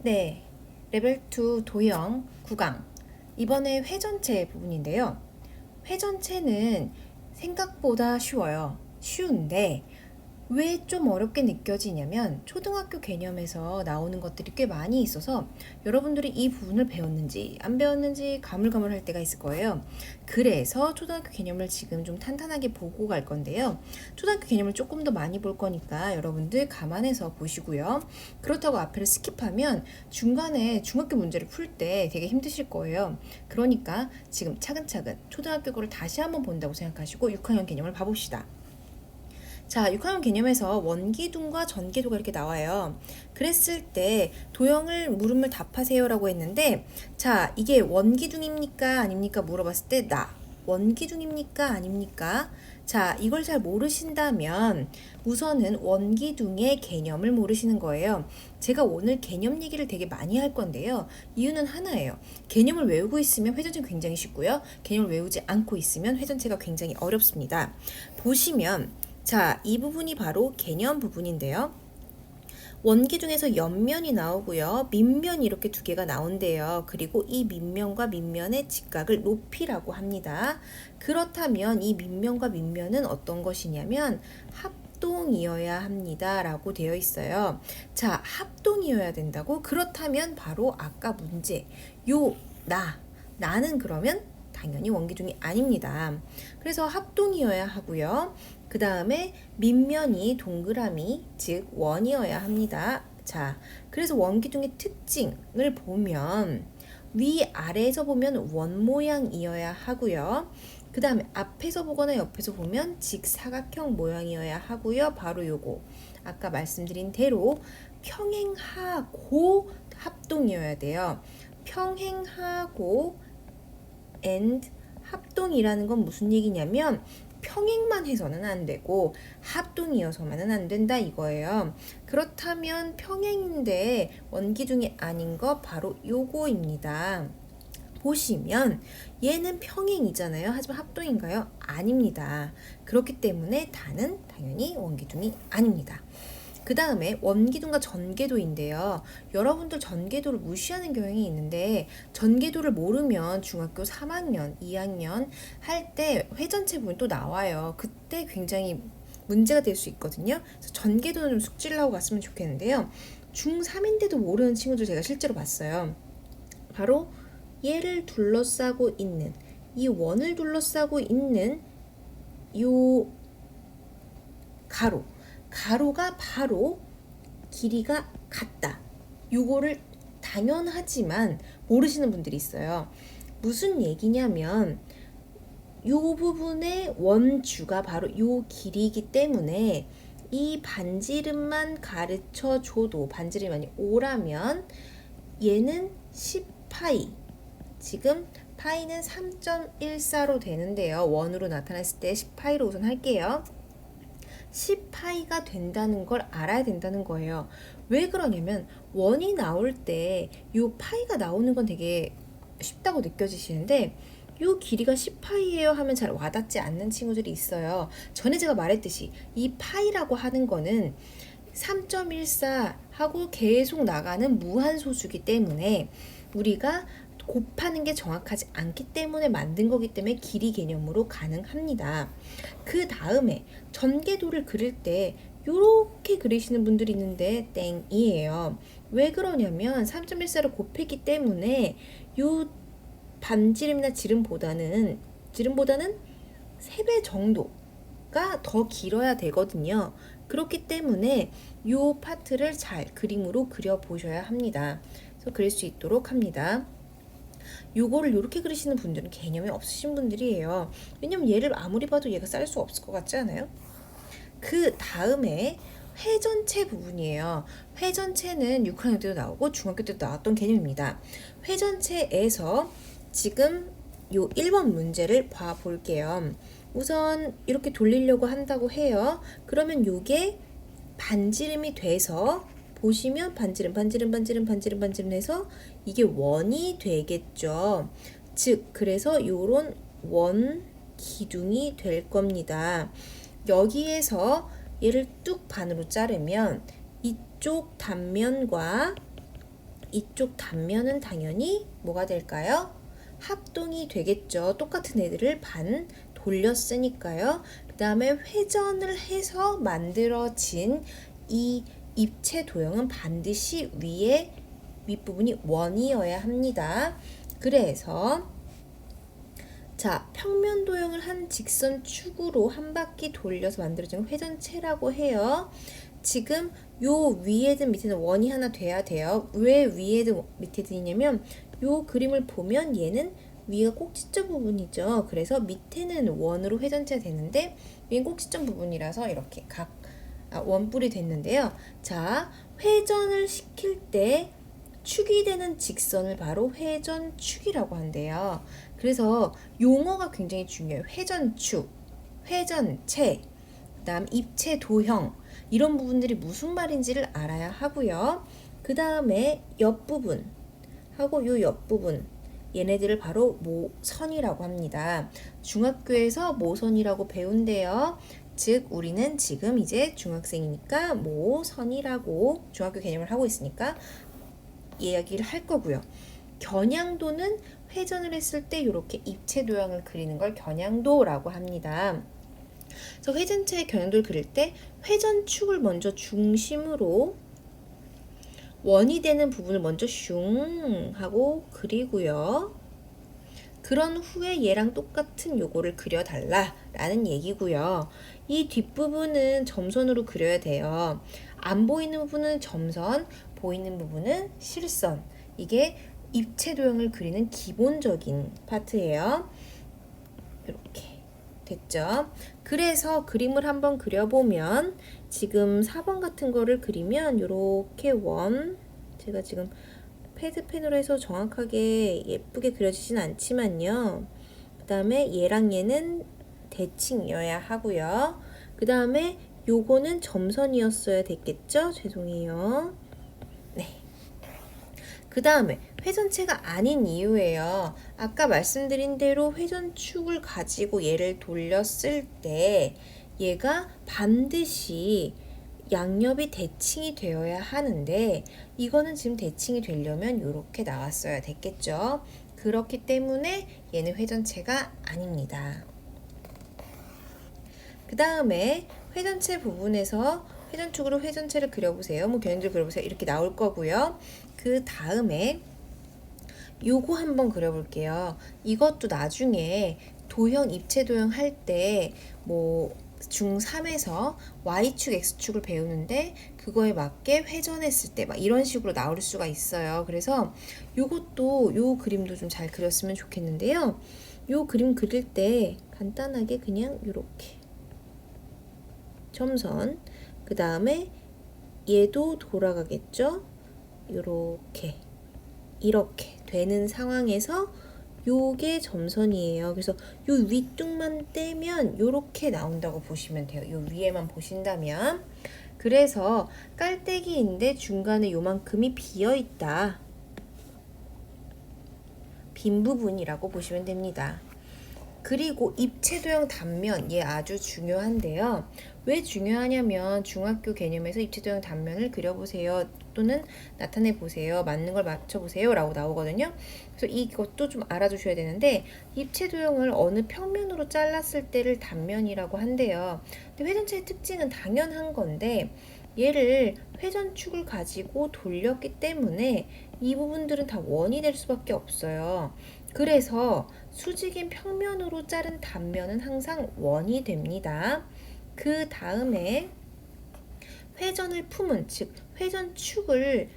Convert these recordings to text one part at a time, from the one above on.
네, 레벨 2 도형 9강. 이번에 회전체 부분인데요. 회전체는 생각보다 쉬워요. 쉬운데 왜 좀 어렵게 느껴지냐면 초등학교 개념에서 나오는 것들이 꽤 많이 있어서 여러분들이 이 부분을 배웠는지 안 배웠는지 가물가물할 때가 있을 거예요. 그래서 초등학교 개념을 지금 좀 탄탄하게 보고 갈 건데요. 초등학교 개념을 조금 더 많이 볼 거니까 여러분들 감안해서 보시고요. 그렇다고 앞을 스킵하면 중간에 중학교 문제를 풀 때 되게 힘드실 거예요. 그러니까 지금 차근차근 초등학교 거를 다시 한번 본다고 생각하시고 6학년 개념을 봐봅시다. 자, 6학년 개념에서 원기둥과 전기도가 이렇게 나와요. 그랬을 때 도형을 물음을 답하세요 라고 했는데, 자, 이게 원기둥입니까 아닙니까 물어봤을 때 원기둥입니까 아닙니까? 자, 이걸 잘 모르신다면 우선은 원기둥의 개념을 모르시는 거예요. 제가 오늘 개념 얘기를 되게 많이 할 건데요. 이유는 하나예요. 개념을 외우고 있으면 회전체가 굉장히 쉽고요. 개념을 외우지 않고 있으면 회전체가 굉장히 어렵습니다. 보시면 자, 이 부분이 바로 개념 부분인데요. 원기둥에서 옆면이 나오고요. 밑면이 이렇게 두 개가 나온대요. 그리고 이 밑면과 밑면의 직각을 높이라고 합니다. 그렇다면 이 밑면과 밑면은 어떤 것이냐면 합동이어야 합니다. 라고 되어 있어요. 자, 합동이어야 된다고? 그렇다면 바로 아까 문제 나는 그러면 당연히 원기둥이 아닙니다. 그래서 합동이어야 하고요. 그 다음에 밑면이 동그라미, 즉 원이어야 합니다. 자, 그래서 원기둥의 특징을 보면 위아래에서 보면 원 모양이어야 하고요. 그 다음에 앞에서 보거나 옆에서 보면 직사각형 모양이어야 하고요. 바로 요거 아까 말씀드린 대로 평행하고 합동이어야 돼요. 평행하고 and 합동이라는 건 무슨 얘기냐면 평행만 해서는 안 되고 합동이어서만은 안 된다 이거예요. 그렇다면 평행인데 원기둥이 아닌 거 바로 요거입니다. 보시면 얘는 평행이잖아요. 하지만 합동인가요? 아닙니다. 그렇기 때문에 다는 당연히 원기둥이 아닙니다. 그 다음에 원기둥과 전개도인데요. 여러분들 전개도를 무시하는 경향이 있는데 전개도를 모르면 중학교 3학년, 2학년 할 때 회전체 부분이 또 나와요. 그때 굉장히 문제가 될 수 있거든요. 그래서 전개도는 좀 숙지를 하고 갔으면 좋겠는데요. 중3인데도 모르는 친구들 제가 실제로 봤어요. 바로 얘를 둘러싸고 있는 이 원을 둘러싸고 있는 요 가로가 바로 길이가 같다. 요거를 당연하지만 모르시는 분들이 있어요. 무슨 얘기냐면 요 부분의 원주가 바로 요 길이이기 때문에 이 반지름만 가르쳐 줘도 반지름이 아니 5라면 얘는 10파이 지금 파이는 3.14로 되는데요. 원으로 나타났을 때 10파이로 우선 할게요. 10파이가 된다는 걸 알아야 된다는 거예요. 왜 그러냐면 원이 나올 때 이 파이가 나오는 건 되게 쉽다고 느껴지시는데 이 길이가 10파이예요 하면 잘 와닿지 않는 친구들이 있어요. 전에 제가 말했듯이 이 파이라고 하는 거는 3.14 하고 계속 나가는 무한소수기 때문에 우리가 곱하는 게 정확하지 않기 때문에 만든 거기 때문에 길이 개념으로 가능합니다. 그 다음에 전개도를 그릴 때 이렇게 그리시는 분들이 있는데 땡이에요. 왜 그러냐면 3.14를 곱했기 때문에 이 반지름이나 지름보다는 3배 정도가 더 길어야 되거든요. 그렇기 때문에 이 파트를 잘 그림으로 그려보셔야 합니다. 그래서 그릴 수 있도록 합니다. 요거를 이렇게 그리시는 분들은 개념이 없으신 분들이에요. 왜냐면 얘를 아무리 봐도 얘가 쌀 수 없을 것 같지 않아요? 그 다음에 회전체 부분이에요. 회전체는 6학년 때도 나오고 중학교 때도 나왔던 개념입니다. 회전체에서 지금 요 1번 문제를 봐볼게요. 우선 이렇게 돌리려고 한다고 해요. 그러면 요게 반지름이 돼서 보시면 반지름 해서 이게 원이 되겠죠. 즉 그래서 요런 원 기둥이 될 겁니다. 여기에서 얘를 뚝 반으로 자르면 이쪽 단면과 이쪽 단면은 당연히 뭐가 될까요? 합동이 되겠죠. 똑같은 애들을 반 돌렸으니까요. 그 다음에 회전을 해서 만들어진 이 입체 도형은 반드시 윗부분이 원이어야 합니다. 그래서 자, 평면 도형을 한 직선축으로 한 바퀴 돌려서 만들어진 회전체라고 해요. 지금 요 위에든 밑에든 원이 하나 돼야 돼요. 왜 위에든 밑에든이냐면 요 그림을 보면 얘는 위가 꼭지점 부분이죠. 그래서 밑에는 원으로 회전체가 되는데 위는 꼭지점 부분이라서 이렇게 원뿔이 됐는데요. 자, 회전을 시킬 때 축이 되는 직선을 바로 회전축이라고 한대요. 그래서 용어가 굉장히 중요해요. 회전축, 회전체, 그 다음 입체 도형 이런 부분들이 무슨 말인지를 알아야 하고요. 그 다음에 옆부분 하고 요 옆부분 얘네들을 바로 모선이라고 합니다. 중학교에서 모선이라고 배운대요. 즉 우리는 지금 이제 중학생이니까 모선이라고 중학교 개념을 하고 있으니까 이야기를 할 거고요. 겨냥도는 회전을 했을 때 이렇게 입체 도형을 그리는 걸 겨냥도라고 합니다. 그래서 회전체의 겨냥도를 그릴 때 회전축을 먼저 중심으로 원이 되는 부분을 먼저 슝 하고 그리고요. 그런 후에 얘랑 똑같은 요거를 그려달라라는 얘기고요. 이 뒷부분은 점선으로 그려야 돼요. 안 보이는 부분은 점선, 보이는 부분은 실선. 이게 입체 도형을 그리는 기본적인 파트예요. 이렇게 됐죠? 그래서 그림을 한번 그려보면 지금 4번 같은 거를 그리면 이렇게 제가 지금 패드펜으로 해서 정확하게 예쁘게 그려지진 않지만요. 그 다음에 얘랑 얘는 대칭이어야 하고요. 그 다음에 요거는 점선이었어야 됐겠죠? 죄송해요. 네. 그 다음에 회전체가 아닌 이유예요. 아까 말씀드린 대로 회전축을 가지고 얘를 돌렸을 때 얘가 반드시 양옆이 대칭이 되어야 하는데 이거는 지금 대칭이 되려면 이렇게 나왔어야 됐겠죠. 그렇기 때문에 얘는 회전체가 아닙니다. 그 다음에 회전체 부분에서 회전축으로 회전체를 그려보세요. 겨냥도를 그려보세요. 이렇게 나올 거고요. 그 다음에 요거 한번 그려볼게요. 이것도 나중에 도형, 입체 도형 할 때 중3에서 Y축, X축을 배우는데 그거에 맞게 회전했을 때 막 이런 식으로 나올 수가 있어요. 그래서 요것도 요 그림도 좀 잘 그렸으면 좋겠는데요. 요 그림 그릴 때 간단하게 그냥 요렇게 점선 그 다음에 얘도 돌아가겠죠? 요렇게 이렇게 되는 상황에서 요게 점선이에요. 그래서 요 윗뚝만 떼면 요렇게 나온다고 보시면 돼요. 요 위에만 보신다면. 그래서 깔때기인데 중간에 요만큼이 비어있다. 빈 부분이라고 보시면 됩니다. 그리고 입체 도형 단면 얘 아주 중요한데요. 왜 중요하냐면 중학교 개념에서 입체 도형 단면을 그려보세요 또는 나타내 보세요, 맞는 걸 맞춰보세요 라고 나오거든요. 그래서 이것도 좀 알아두셔야 되는데 입체 도형을 어느 평면으로 잘랐을 때를 단면이라고 한대요. 근데 회전체의 특징은 당연한 건데 얘를 회전축을 가지고 돌렸기 때문에 이 부분들은 다 원이 될 수밖에 없어요. 그래서 수직인 평면으로 자른 단면은 항상 원이 됩니다. 그 다음에 회전을 품은, 즉 회전축을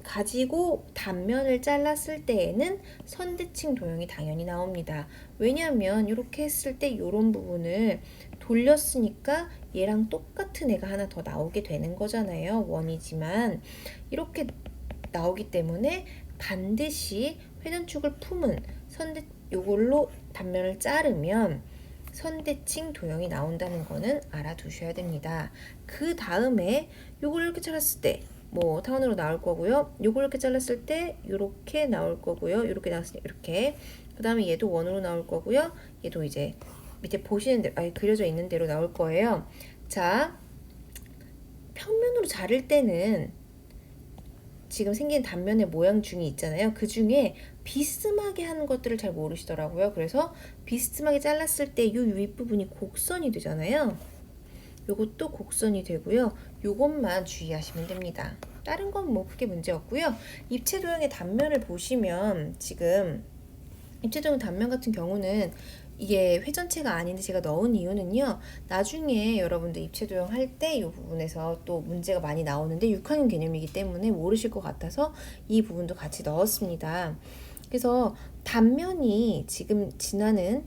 가지고 단면을 잘랐을 때에는 선대칭 도형이 당연히 나옵니다. 왜냐하면 이렇게 했을 때 이런 부분을 돌렸으니까 얘랑 똑같은 애가 하나 더 나오게 되는 거잖아요. 원이지만 이렇게 나오기 때문에 반드시 회전축을 품은 요걸로 단면을 자르면 선대칭 도형이 나온다는 거는 알아두셔야 됩니다. 그 다음에 요걸 이렇게 잘랐을 때 타원으로 나올 거고요. 요걸 이렇게 잘랐을 때 이렇게 나올 거고요. 이렇게 나왔을 때 이렇게. 그 다음에 얘도 원으로 나올 거고요. 얘도 이제 밑에 보시는 대로 그려져 있는 대로 나올 거예요. 자, 평면으로 자를 때는 지금 생긴 단면의 모양 중에 있잖아요. 그 중에 비스듬하게 하는 것들을 잘 모르시더라고요. 그래서 비스듬하게 잘랐을 때 이 윗부분이 곡선이 되잖아요. 요것도 곡선이 되고요. 요것만 주의하시면 됩니다. 다른 건 뭐 크게 문제 없고요. 입체 도형의 단면을 보시면 지금 입체 도형 단면 같은 경우는 이게 회전체가 아닌데 제가 넣은 이유는요. 나중에 여러분들 입체 도형 할 때 이 부분에서 또 문제가 많이 나오는데 6학년 개념이기 때문에 모르실 것 같아서 이 부분도 같이 넣었습니다. 그래서 단면이 지금 지나는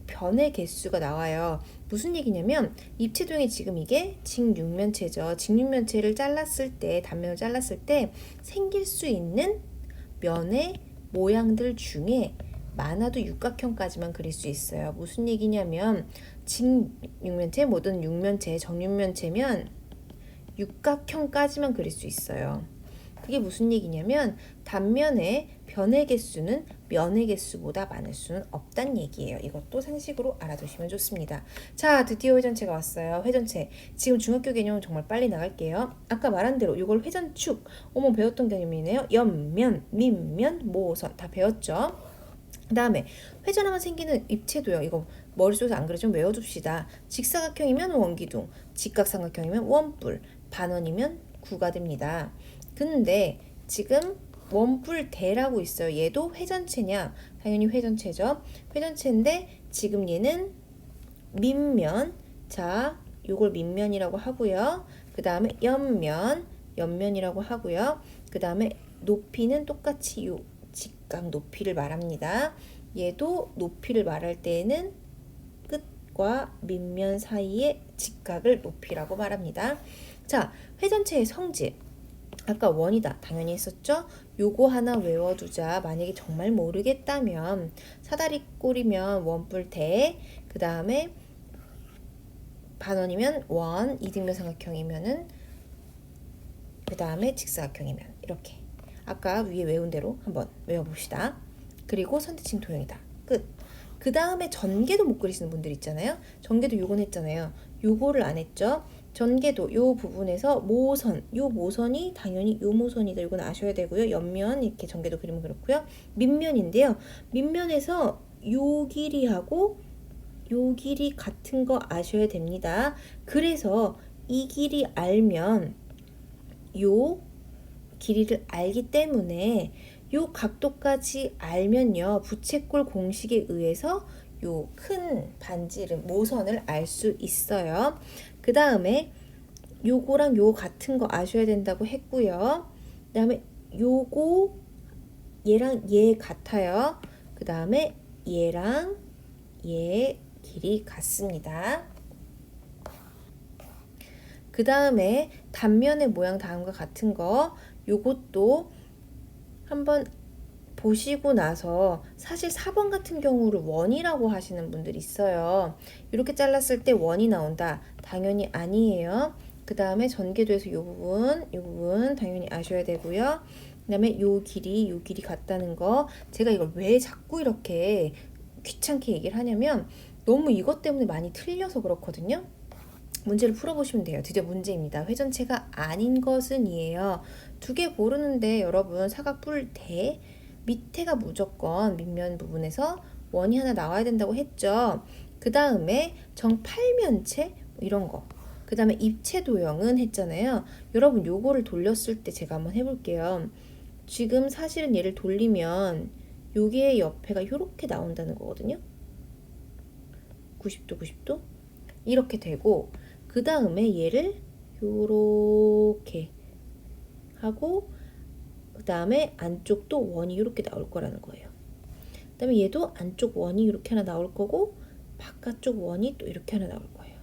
변의 개수가 나와요. 무슨 얘기냐면 입체 도형이 지금 이게 직육면체죠. 직육면체를 잘랐을 때 단면을 잘랐을 때 생길 수 있는 면의 모양들 중에 많아도 육각형까지만 그릴 수 있어요. 무슨 얘기냐면 직육면체, 모든 육면체, 정육면체면 육각형까지만 그릴 수 있어요. 그게 무슨 얘기냐면 단면의 변의 개수는 면의 개수보다 많을 수는 없단 얘기예요. 이것도 상식으로 알아두시면 좋습니다. 자, 드디어 회전체가 왔어요. 회전체. 지금 중학교 개념은 정말 빨리 나갈게요. 아까 말한 대로 이걸 회전축. 어머, 배웠던 개념이네요. 옆면, 밑면, 모선 다 배웠죠? 그 다음에 회전하면 생기는 입체 도형. 이거 머릿속에서 안 그래 좀 외워둡시다. 직사각형이면 원기둥, 직각삼각형이면 원뿔, 반원이면 구가 됩니다. 근데 지금 원뿔대라고 있어요. 얘도 회전체냐? 당연히 회전체죠. 회전체인데 지금 얘는 밑면. 자, 요걸 밑면이라고 하고요. 그 다음에 옆면, 옆면이라고 하고요. 그 다음에 높이는 똑같이 요 직각 높이를 말합니다. 얘도 높이를 말할 때에는 끝과 밑면 사이의 직각을 높이라고 말합니다. 자, 회전체의 성질. 아까 원이다 당연히 했었죠. 요거 하나 외워두자. 만약에 정말 모르겠다면 사다리꼴이면 원뿔대, 그 다음에 반원이면 원, 이등변 삼각형이면은 그 다음에 직사각형이면 이렇게 아까 위에 외운 대로 한번 외워봅시다. 그리고 선대칭 도형이다. 끝. 그 다음에 전개도 못 그리시는 분들 있잖아요. 전개도 요건 했잖아요. 요거를 안 했죠. 전개도 요 부분에서 모선, 요 모선이 당연히 요 모선이다. 이건 아셔야 되고요. 옆면 이렇게 전개도 그리면 그렇고요. 밑면인데요. 밑면에서 요 길이하고 요 길이 같은 거 아셔야 됩니다. 그래서 이 길이 알면 요 길이를 알기 때문에 요 각도까지 알면요. 부채꼴 공식에 의해서 요 큰 반지름, 모선을 알 수 있어요. 그 다음에 요거랑 요 같은 거 아셔야 된다고 했고요. 그 다음에 요거 얘랑 얘 같아요. 그 다음에 얘랑 얘 길이 같습니다. 그 다음에 단면의 모양 다음과 같은 거 요것도 한번 보시고 나서 사실 4번 같은 경우를 원이라고 하시는 분들이 있어요. 이렇게 잘랐을 때 원이 나온다. 당연히 아니에요. 그 다음에 전개도에서 이 부분 당연히 아셔야 되고요. 그 다음에 요 길이 같다는 거. 제가 이걸 왜 자꾸 이렇게 귀찮게 얘기를 하냐면 너무 이것 때문에 많이 틀려서 그렇거든요. 문제를 풀어보시면 돼요. 드디어 문제입니다. 회전체가 아닌 것은 이에요. 두 개 고르는데 여러분 사각뿔 대 밑에가 무조건 밑면 부분에서 원이 하나 나와야 된다고 했죠. 그 다음에 정팔면체 이런 거. 그 다음에 입체 도형은 했잖아요. 여러분 요거를 돌렸을 때 제가 한번 해볼게요. 지금 사실은 얘를 돌리면 요게 옆에가 이렇게 나온다는 거거든요. 90도 90도 이렇게 되고 그 다음에 얘를 요렇게 하고 그 다음에 안쪽도 원이 이렇게 나올 거라는 거예요. 그 다음에 얘도 안쪽 원이 이렇게 하나 나올 거고 바깥쪽 원이 또 이렇게 하나 나올 거예요.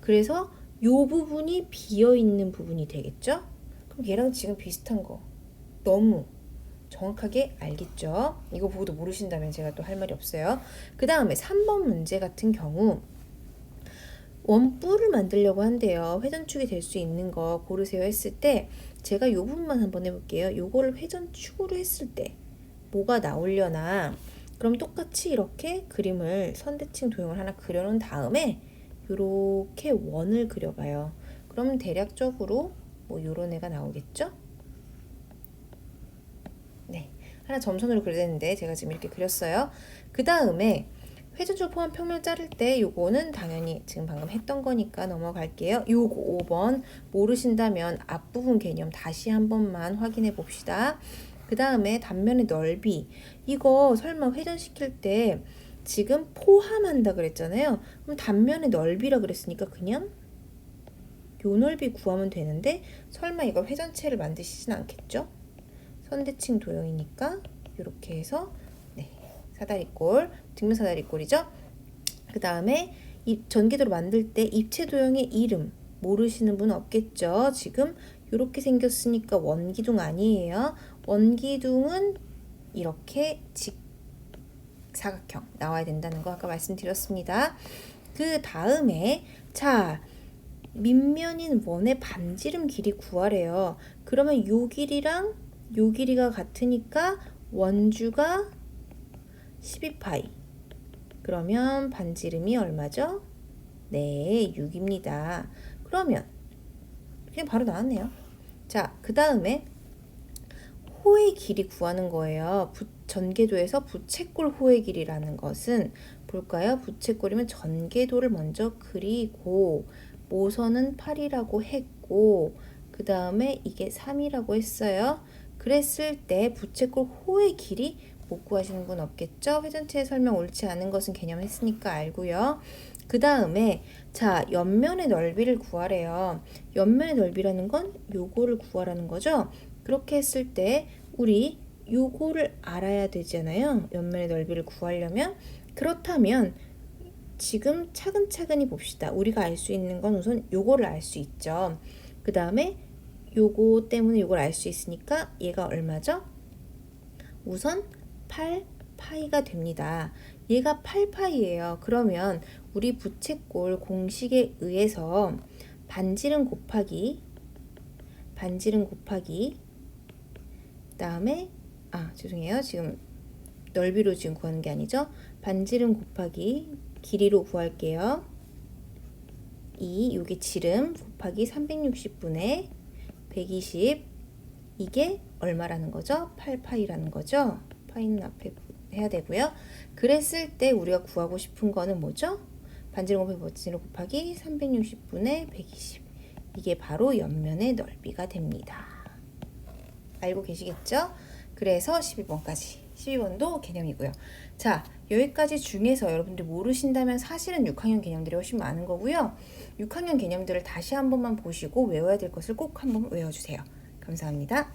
그래서 요 부분이 비어있는 부분이 되겠죠? 그럼 얘랑 지금 비슷한 거 너무 정확하게 알겠죠? 이거 보고도 모르신다면 제가 또 할 말이 없어요. 그 다음에 3번 문제 같은 경우 원뿔을 만들려고 한대요. 회전축이 될 수 있는 거 고르세요 했을 때 제가 요 부분만 한번 해볼게요. 요거를 회전축으로 했을 때 뭐가 나오려나. 그럼 똑같이 이렇게 그림을 선대칭 도형을 하나 그려놓은 다음에 요렇게 원을 그려봐요. 그럼 대략적으로 뭐 요런 애가 나오겠죠? 하나 점선으로 그려야 되는데 제가 지금 이렇게 그렸어요. 그 다음에 회전축 포함 평면 자를 때 요거는 당연히 지금 방금 했던 거니까 넘어갈게요. 요거 5번 모르신다면 앞부분 개념 다시 한 번만 확인해 봅시다. 그 다음에 단면의 넓이, 이거 설마 회전시킬 때 지금 포함한다 그랬잖아요. 그럼 단면의 넓이라 그랬으니까 그냥 요 넓이 구하면 되는데 설마 이거 회전체를 만드시진 않겠죠? 선대칭 도형이니까 이렇게 해서 네, 사다리꼴, 뒷면 사다리꼴이죠. 그 다음에 이 전개도를 만들 때 입체 도형의 이름 모르시는 분 없겠죠? 지금 이렇게 생겼으니까 원기둥 아니에요. 원기둥은 이렇게 직사각형 나와야 된다는 거 아까 말씀드렸습니다. 그 다음에 자, 밑면인 원의 반지름 길이 구하래요. 그러면 요 길이랑 요 길이가 같으니까 원주가 12파이. 그러면 반지름이 얼마죠? 네, 6입니다. 그러면 그냥 바로 나왔네요. 자, 그 다음에 호의 길이 구하는 거예요. 전개도에서 부채꼴 호의 길이라는 것은 볼까요? 부채꼴이면 전개도를 먼저 그리고 모선은 8이라고 했고 그 다음에 이게 3이라고 했어요. 그랬을 때 부채꼴 호의 길이 못 구하시는 분 없겠죠? 회전체의 설명 옳지 않은 것은 개념했으니까 알고요. 그 다음에 자, 옆면의 넓이를 구하래요. 옆면의 넓이라는 건 요거를 구하라는 거죠. 그렇게 했을 때 우리 요거를 알아야 되잖아요. 옆면의 넓이를 구하려면. 그렇다면 지금 차근차근히 봅시다. 우리가 알 수 있는 건 우선 요거를 알 수 있죠. 그 다음에 요거 때문에 요걸 알 수 있으니까 얘가 얼마죠? 우선 8파이가 됩니다. 얘가 8파이예요. 그러면 우리 부채꼴 공식에 의해서 반지름 곱하기 그다음에 죄송해요. 지금 넓이로 지금 구하는 게 아니죠. 반지름 곱하기 길이로 구할게요. 요게 지름 곱하기 360분의 120 이게 얼마라는 거죠? 8파이라는 거죠. 파이는 앞에 해야 되고요. 그랬을 때 우리가 구하고 싶은 거는 뭐죠? 반지름 곱하기 반지름 곱하기 360분의 120 이게 바로 옆면의 넓이가 됩니다. 알고 계시겠죠? 그래서 12번도 개념이고요. 자, 여기까지 중에서 여러분들 모르신다면 사실은 6학년 개념들이 훨씬 많은 거고요. 6학년 개념들을 다시 한 번만 보시고 외워야 될 것을 꼭 한번 외워주세요. 감사합니다.